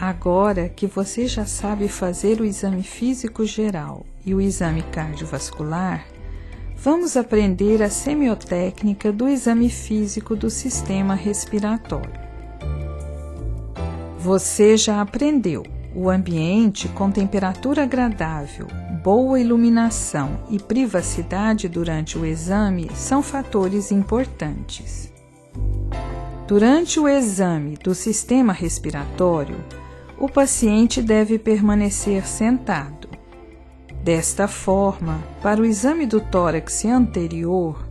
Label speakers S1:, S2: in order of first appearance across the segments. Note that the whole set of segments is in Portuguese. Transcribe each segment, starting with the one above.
S1: Agora que você já sabe fazer o exame físico geral e o exame cardiovascular, vamos aprender a semiotécnica do exame físico do sistema respiratório. Você já aprendeu o ambiente com temperatura agradável, boa iluminação e privacidade durante o exame são fatores importantes. Durante o exame do sistema respiratório, o paciente deve permanecer sentado. Desta forma, para o exame do tórax anterior,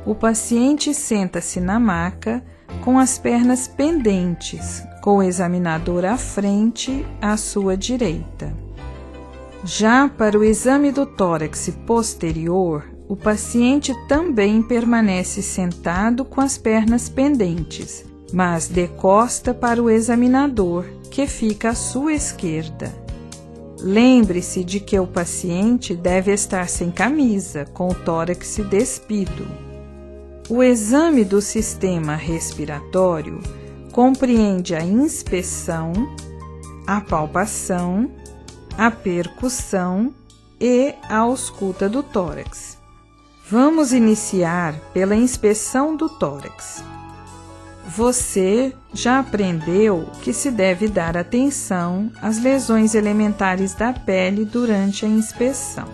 S1: o paciente senta-se na maca com as pernas pendentes, com o examinador à frente, à sua direita. Já para o exame do tórax posterior, o paciente também permanece sentado com as pernas pendentes, mas de costa para o examinador, que fica à sua esquerda. Lembre-se de que o paciente deve estar sem camisa, com o tórax despido. O exame do sistema respiratório compreende a inspeção, a palpação, a percussão e a ausculta do tórax. Vamos iniciar pela inspeção do tórax. Você já aprendeu que se deve dar atenção às lesões elementares da pele durante a inspeção.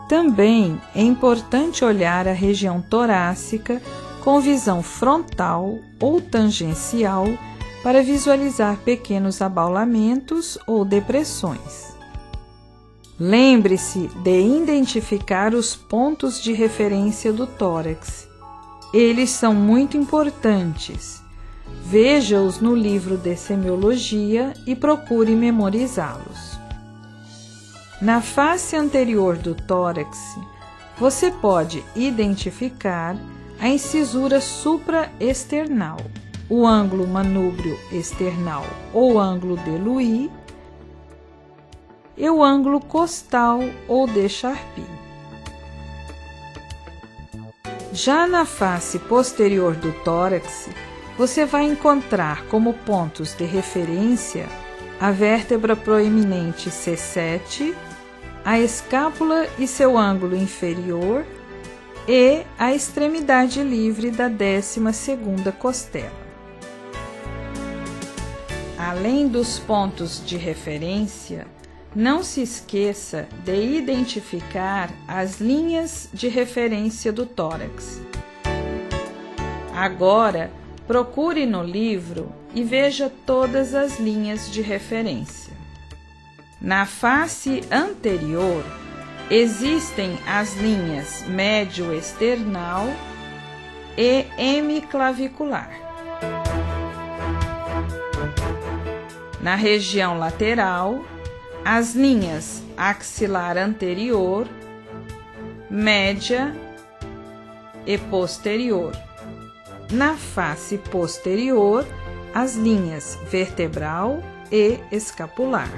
S1: Também é importante olhar a região torácica com visão frontal ou tangencial para visualizar pequenos abaulamentos ou depressões. Lembre-se de identificar os pontos de referência do tórax. Eles são muito importantes. Veja-os no livro de semiologia e procure memorizá-los. Na face anterior do tórax, você pode identificar a incisura supraesternal, o ângulo manúbrio external ou ângulo de Louis e o ângulo costal ou de Charpy. Já na face posterior do tórax, você vai encontrar como pontos de referência a vértebra proeminente C7, a escápula e seu ângulo inferior e a extremidade livre da 12ª costela. Além dos pontos de referência, não se esqueça de identificar as linhas de referência do tórax. Agora, procure no livro e veja todas as linhas de referência. Na face anterior, existem as linhas médio-esternal e hemiclavicular. Na região lateral, as linhas axilar anterior, média e posterior. Na face posterior, as linhas vertebral e escapular.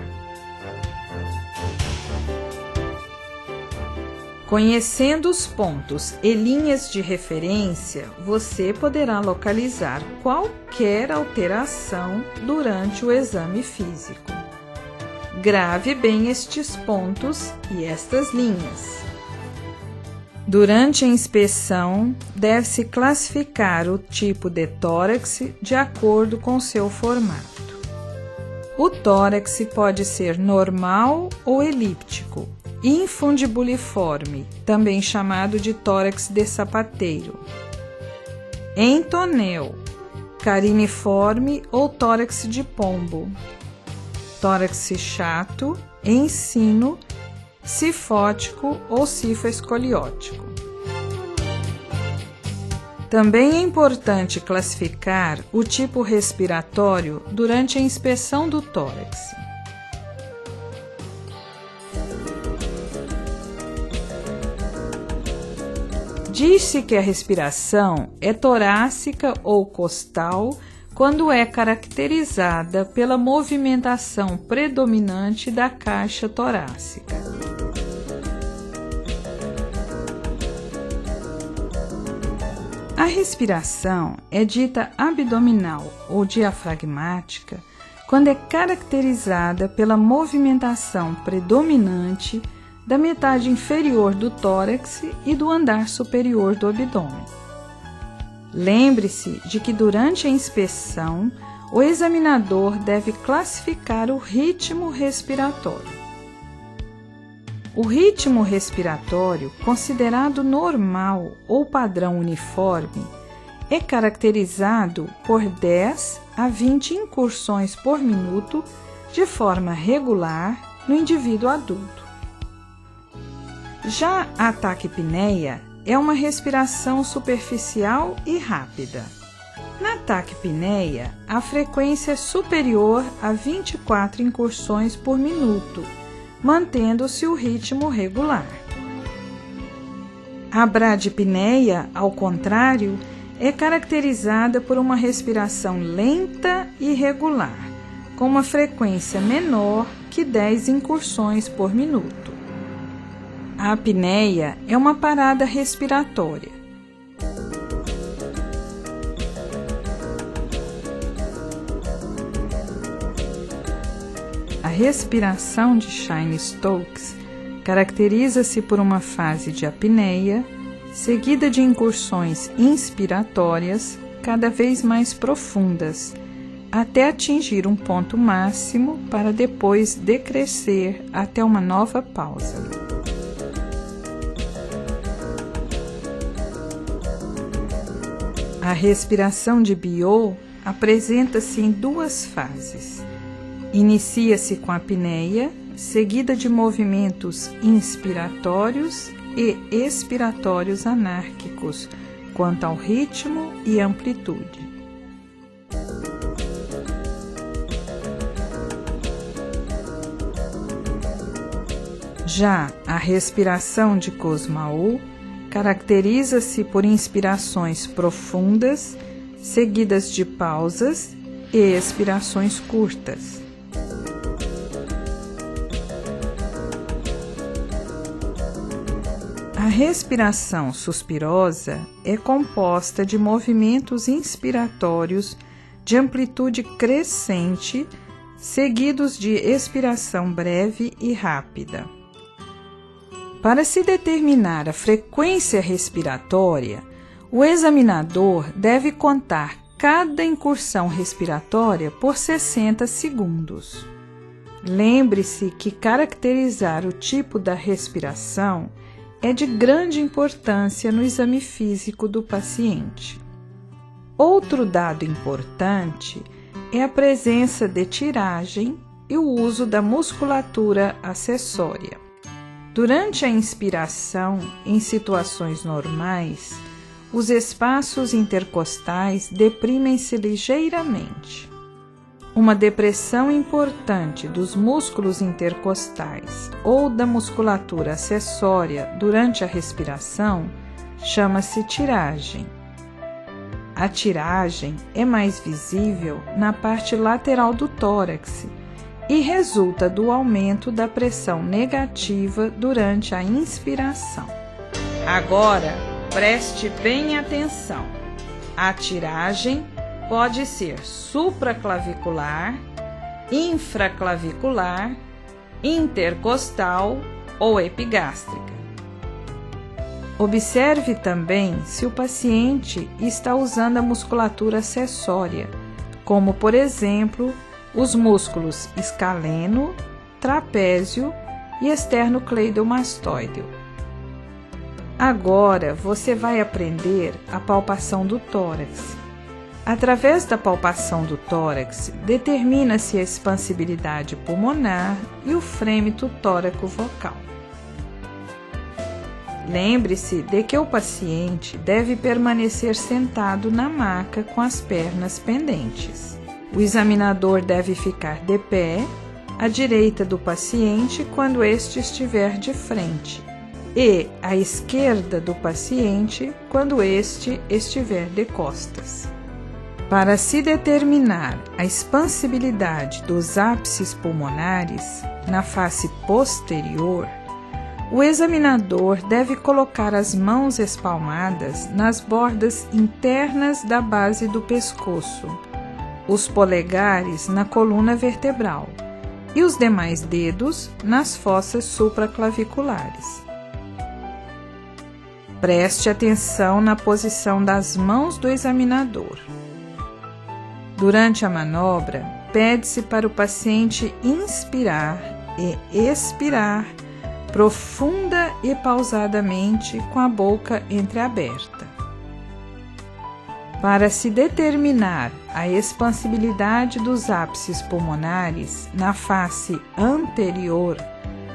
S1: Conhecendo os pontos e linhas de referência, você poderá localizar qualquer alteração durante o exame físico. Grave bem estes pontos e estas linhas. Durante a inspeção, deve-se classificar o tipo de tórax de acordo com seu formato. O tórax pode ser normal ou elíptico, infundibuliforme, também chamado de tórax de sapateiro, entonel, cariniforme ou tórax de pombo, tórax chato, ensino, cifótico ou cifoescoliótico. Também é importante classificar o tipo respiratório durante a inspeção do tórax. Diz-se que a respiração é torácica ou costal quando é caracterizada pela movimentação predominante da caixa torácica. A respiração é dita abdominal ou diafragmática quando é caracterizada pela movimentação predominante da metade inferior do tórax e do andar superior do abdômen. Lembre-se de que durante a inspeção, o examinador deve classificar o ritmo respiratório. O ritmo respiratório, considerado normal ou padrão uniforme, é caracterizado por 10 a 20 incursões por minuto de forma regular no indivíduo adulto. Já a taquipneia é uma respiração superficial e rápida. Na taquipneia, a frequência é superior a 24 incursões por minuto, mantendo-se o ritmo regular. A bradipneia, ao contrário, é caracterizada por uma respiração lenta e regular, com uma frequência menor que 10 incursões por minuto. A apneia é uma parada respiratória. A respiração de Cheyne-Stokes caracteriza-se por uma fase de apneia, seguida de incursões inspiratórias cada vez mais profundas, até atingir um ponto máximo para depois decrescer até uma nova pausa. A respiração de Biot apresenta-se em duas fases. Inicia-se com a apneia, seguida de movimentos inspiratórios e expiratórios anárquicos, quanto ao ritmo e amplitude. Já a respiração de Kussmaul caracteriza-se por inspirações profundas, seguidas de pausas e expirações curtas. A respiração suspirosa é composta de movimentos inspiratórios de amplitude crescente, seguidos de expiração breve e rápida. Para se determinar a frequência respiratória, o examinador deve contar cada incursão respiratória por 60 segundos. Lembre-se que caracterizar o tipo da respiração é de grande importância no exame físico do paciente. Outro dado importante é a presença de tiragem e o uso da musculatura acessória. Durante a inspiração, em situações normais, os espaços intercostais deprimem-se ligeiramente. Uma depressão importante dos músculos intercostais ou da musculatura acessória durante a respiração chama-se tiragem. A tiragem é mais visível na parte lateral do tórax e resulta do aumento da pressão negativa durante a inspiração. Agora, preste bem atenção. A tiragem pode ser supraclavicular, infraclavicular, intercostal ou epigástrica. Observe também se o paciente está usando a musculatura acessória, como, por exemplo, os músculos escaleno, trapézio e esternocleidomastoideo. Agora você vai aprender a palpação do tórax. Através da palpação do tórax, determina-se a expansibilidade pulmonar e o frêmito tóraco-vocal. Lembre-se de que o paciente deve permanecer sentado na maca com as pernas pendentes. O examinador deve ficar de pé, à direita do paciente quando este estiver de frente, e à esquerda do paciente quando este estiver de costas. Para se determinar a expansibilidade dos ápices pulmonares na face posterior, o examinador deve colocar as mãos espalmadas nas bordas internas da base do pescoço, os polegares na coluna vertebral e os demais dedos nas fossas supraclaviculares. Preste atenção na posição das mãos do examinador. Durante a manobra, pede-se para o paciente inspirar e expirar profunda e pausadamente com a boca entreaberta. Para se determinar a expansibilidade dos ápices pulmonares na face anterior,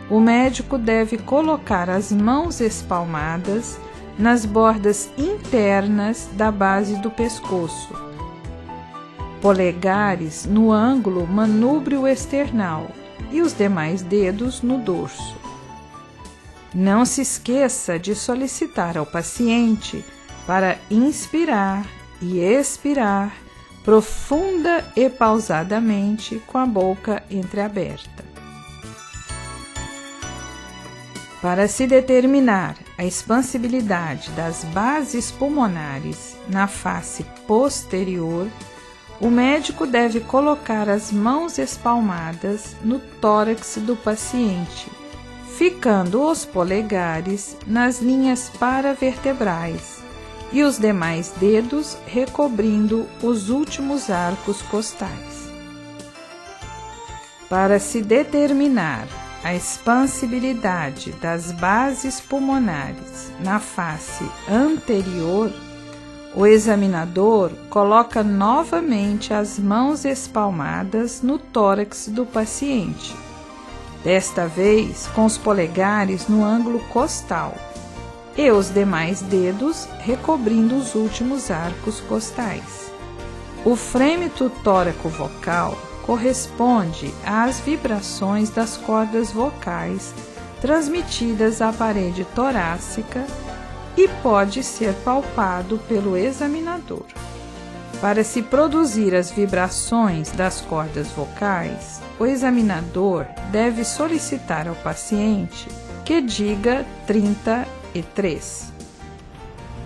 S1: o médico deve colocar as mãos espalmadas nas bordas internas da base do pescoço, polegares no ângulo manúbrio-external e os demais dedos no dorso. Não se esqueça de solicitar ao paciente para inspirar e expirar profunda e pausadamente com a boca entreaberta. Para se determinar a expansibilidade das bases pulmonares na face posterior, o médico deve colocar as mãos espalmadas no tórax do paciente, ficando os polegares nas linhas paravertebrais e os demais dedos recobrindo os últimos arcos costais. Para se determinar a expansibilidade das bases pulmonares na face anterior, o examinador coloca novamente as mãos espalmadas no tórax do paciente, desta vez com os polegares no ângulo costal e os demais dedos recobrindo os últimos arcos costais. O frêmito tóraco-vocal corresponde às vibrações das cordas vocais transmitidas à parede torácica e pode ser palpado pelo examinador. Para se produzir as vibrações das cordas vocais, o examinador deve solicitar ao paciente que diga 33.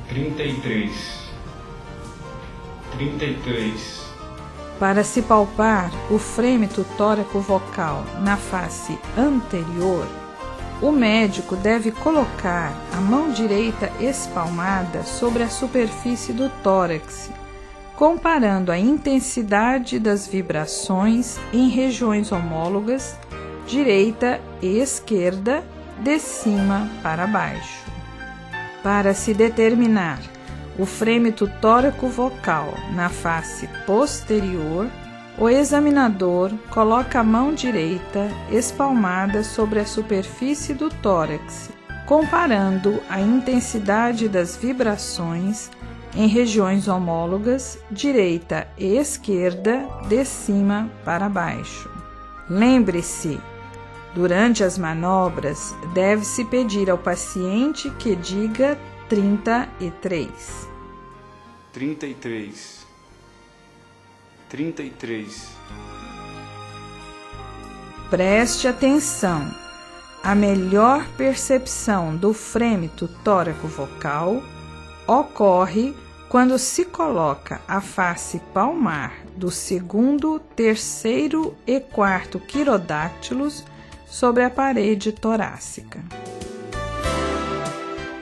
S2: 33. 33.
S1: Para se palpar o frêmito tóraco-vocal na face anterior, o médico deve colocar a mão direita espalmada sobre a superfície do tórax, comparando a intensidade das vibrações em regiões homólogas, direita e esquerda, de cima para baixo. Para se determinar o frêmito tóraco-vocal na face posterior, o examinador coloca a mão direita espalmada sobre a superfície do tórax, comparando a intensidade das vibrações em regiões homólogas, direita e esquerda, de cima para baixo. Lembre-se, durante as manobras, deve-se pedir ao paciente que diga 33.
S2: 33. 33.
S1: Preste atenção. A melhor percepção do frêmito tóraco-vocal ocorre quando se coloca a face palmar do segundo, terceiro e quarto quirodáctilos sobre a parede torácica.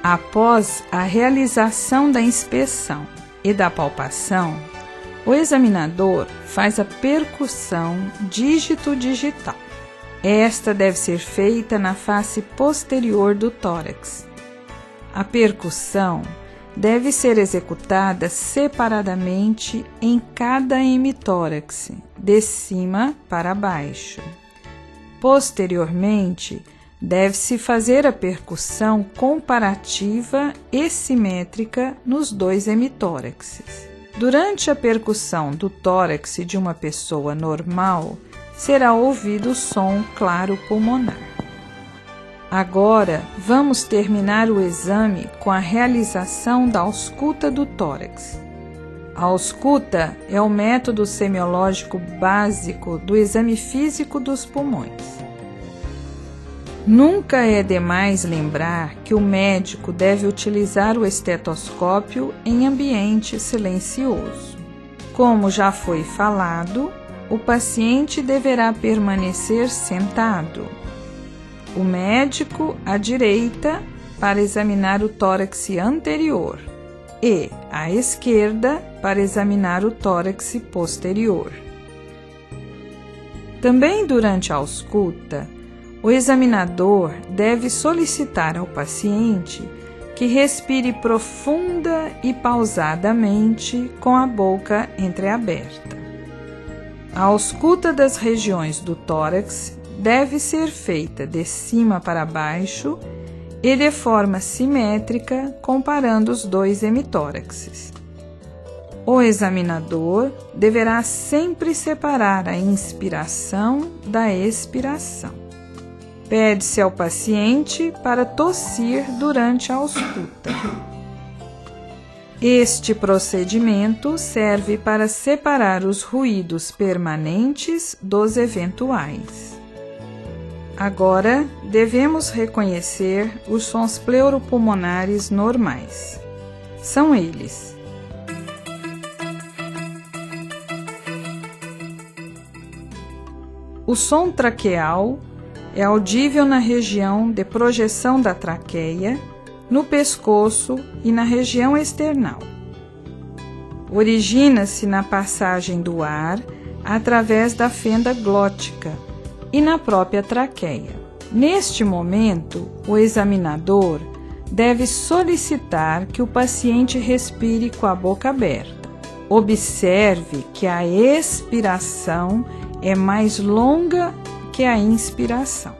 S1: Após a realização da inspeção e da palpação, o examinador faz a percussão dígito-digital. Esta deve ser feita na face posterior do tórax. A percussão deve ser executada separadamente em cada hemitórax, de cima para baixo. Posteriormente, deve-se fazer a percussão comparativa e simétrica nos dois hemitóraxes. Durante a percussão do tórax de uma pessoa normal, será ouvido o som claro pulmonar. Agora, vamos terminar o exame com a realização da ausculta do tórax. A ausculta é o método semiológico básico do exame físico dos pulmões. Nunca é demais lembrar que o médico deve utilizar o estetoscópio em ambiente silencioso. Como já foi falado, o paciente deverá permanecer sentado. O médico à direita para examinar o tórax anterior e à esquerda para examinar o tórax posterior. Também durante a ausculta, o examinador deve solicitar ao paciente que respire profunda e pausadamente com a boca entreaberta. A ausculta das regiões do tórax deve ser feita de cima para baixo e de forma simétrica, comparando os dois hemitóraxes. O examinador deverá sempre separar a inspiração da expiração. Pede-se ao paciente para tossir durante a ausculta. Este procedimento serve para separar os ruídos permanentes dos eventuais. Agora, devemos reconhecer os sons pleuropulmonares normais. São eles: o som traqueal é audível na região de projeção da traqueia, no pescoço e na região external. Origina-se na passagem do ar através da fenda glótica e na própria traqueia. Neste momento, o examinador deve solicitar que o paciente respire com a boca aberta. Observe que a expiração é mais longa que a inspiração.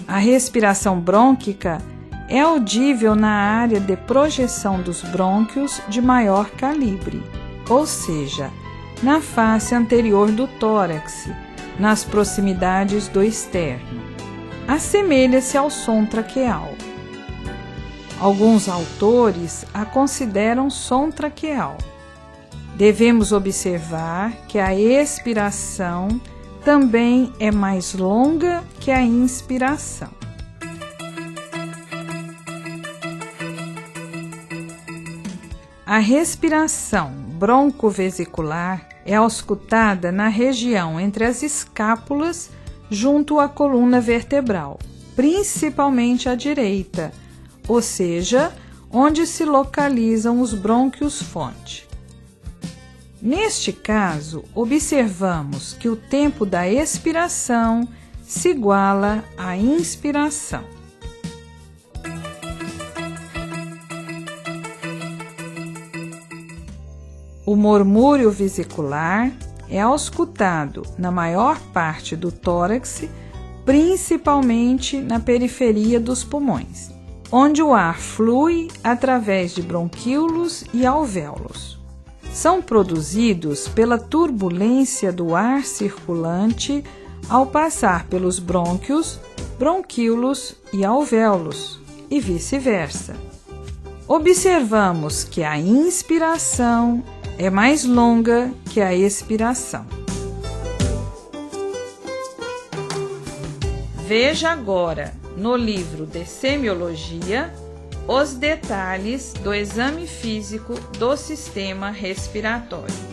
S1: A respiração brônquica é audível na área de projeção dos brônquios de maior calibre, ou seja, na face anterior do tórax, nas proximidades do externo. Assemelha-se ao som traqueal. Alguns autores a consideram som traqueal. Devemos observar que a expiração também é mais longa que a inspiração. A respiração broncovesicular é auscultada na região entre as escápulas junto à coluna vertebral, principalmente à direita, ou seja, onde se localizam os brônquios-fonte. Neste caso, observamos que o tempo da expiração se iguala à inspiração. O murmúrio vesicular é auscultado na maior parte do tórax, principalmente na periferia dos pulmões, onde o ar flui através de bronquíolos e alvéolos. São produzidos pela turbulência do ar circulante ao passar pelos brônquios, bronquíolos e alvéolos, e vice-versa. Observamos que a inspiração é mais longa que a expiração. Veja agora, no livro de Semiologia, os detalhes do exame físico do sistema respiratório.